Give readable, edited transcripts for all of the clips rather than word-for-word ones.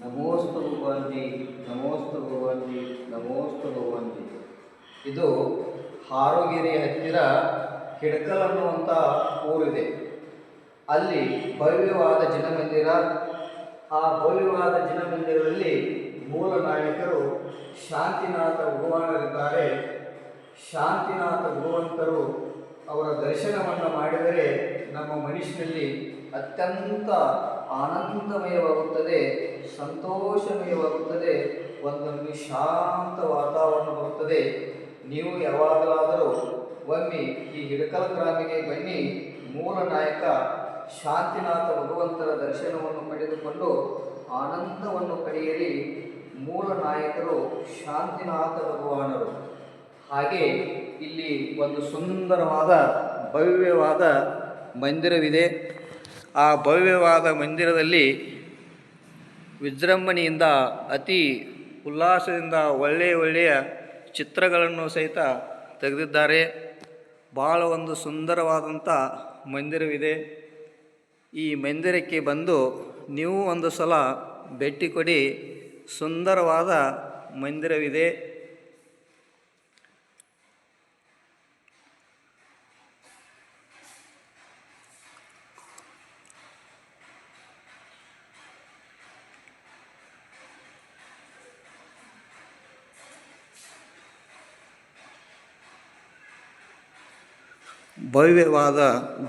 ನಮೋಸ್ತು ಭಗವಂತಿ, ನಮೋಸ್ತು ಭಗವಂತಿ, ನಮೋಸ್ತು ಭಗವಂತಿ. ಇದು ಹಾರೋಗಿರಿ ಹತ್ತಿರ ಹಿಡ್ಕಲ್ ಅನ್ನುವಂಥ ಊರಿದೆ. ಅಲ್ಲಿ ಭವ್ಯವಾದ ಜಿನಮಂದಿರ. ಆ ಭವ್ಯವಾದ ಜಿನಮಂದಿರದಲ್ಲಿ ಮೂಲ ನಾಯಕರು ಶಾಂತಿನಾಥ ಭಗವಾನರಿದ್ದಾರೆ. ಶಾಂತಿನಾಥ ಭಗವಂತರು ಅವರ ದರ್ಶನವನ್ನು ಮಾಡಿದರೆ ನಮ್ಮ ಮನಸ್ಸಿನಲ್ಲಿ ಅತ್ಯಂತ ಆನಂದಮಯವಾಗುತ್ತದೆ, ಸಂತೋಷಮಯವಾಗುತ್ತದೆ, ಒಂದೊಮ್ಮೆ ಶಾಂತ ವಾತಾವರಣ ಬರುತ್ತದೆ. ನೀವು ಯಾವಾಗಲಾದರೂ ಒಮ್ಮೆ ಈ ಹಿಡಕಲ್ ಗ್ರಾಮಿಗೆ ಬನ್ನಿ. ಮೂಲ ನಾಯಕ ಶಾಂತಿನಾಥ ಭಗವಂತರ ದರ್ಶನವನ್ನು ಪಡೆದುಕೊಂಡು ಆನಂದವನ್ನು ಪಡೆಯಿರಿ. ಮೂಲ ನಾಯಕರು ಶಾಂತಿನಾಥ ಭಗವಾನರು. ಹಾಗೆ ಇಲ್ಲಿ ಒಂದು ಸುಂದರವಾದ ಭವ್ಯವಾದ ಮಂದಿರವಿದೆ. ಆ ಭವ್ಯವಾದ ಮಂದಿರದಲ್ಲಿ ವಿಜೃಂಭಣೆಯಿಂದ ಅತಿ ಉಲ್ಲಾಸದಿಂದ ಒಳ್ಳೆಯ ಚಿತ್ರಗಳನ್ನು ಸಹಿತ ತೆಗೆದಿದ್ದಾರೆ. ಭಾಳ ಒಂದು ಸುಂದರವಾದಂಥ ಮಂದಿರವಿದೆ. ಈ ಮಂದಿರಕ್ಕೆ ಬಂದು ನೀವು ಒಂದು ಸಲ ಭೇಟಿ ಕೊಡಿ. ಸುಂದರವಾದ ಮಂದಿರವಿದೆ. ಭವ್ಯವಾದ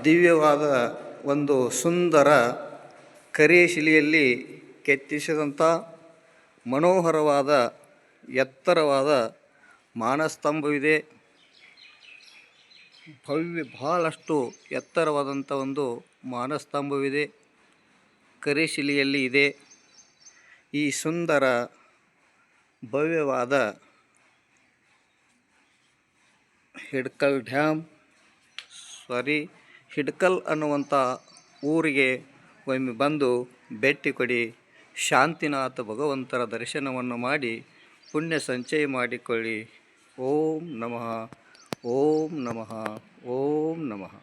ದಿವ್ಯವಾದ ಒಂದು ಸುಂದರ ಕರಿಶಿಲೆಯಲ್ಲಿ ಕೆತ್ತಿಸಿದಂಥ ಮನೋಹರವಾದ ಎತ್ತರವಾದ ಮಾನಸ್ತಂಭವಿದೆ. ಬಹಳಷ್ಟು ಎತ್ತರವಾದಂಥ ಒಂದು ಮಾನಸ್ತಂಭವಿದೆ, ಕರಿಶಿಲೆಯಲ್ಲಿ ಇದೆ. ಈ ಸುಂದರ ಭವ್ಯವಾದ ಹಿಡ್ಕಲ್ ಅನ್ನುವಂಥ ಊರಿಗೆ ಒಮ್ಮೆ ಬಂದು ಭೇಟಿ ಕೊಡಿ. ಶಾಂತಿನಾಥ ಭಗವಂತರ ದರ್ಶನವನ್ನು ಮಾಡಿ ಪುಣ್ಯ ಸಂಚಯ ಮಾಡಿಕೊಳ್ಳಿ. ಓಂ ನಮಃ, ಓಂ ನಮಃ, ಓಂ ನಮಃ.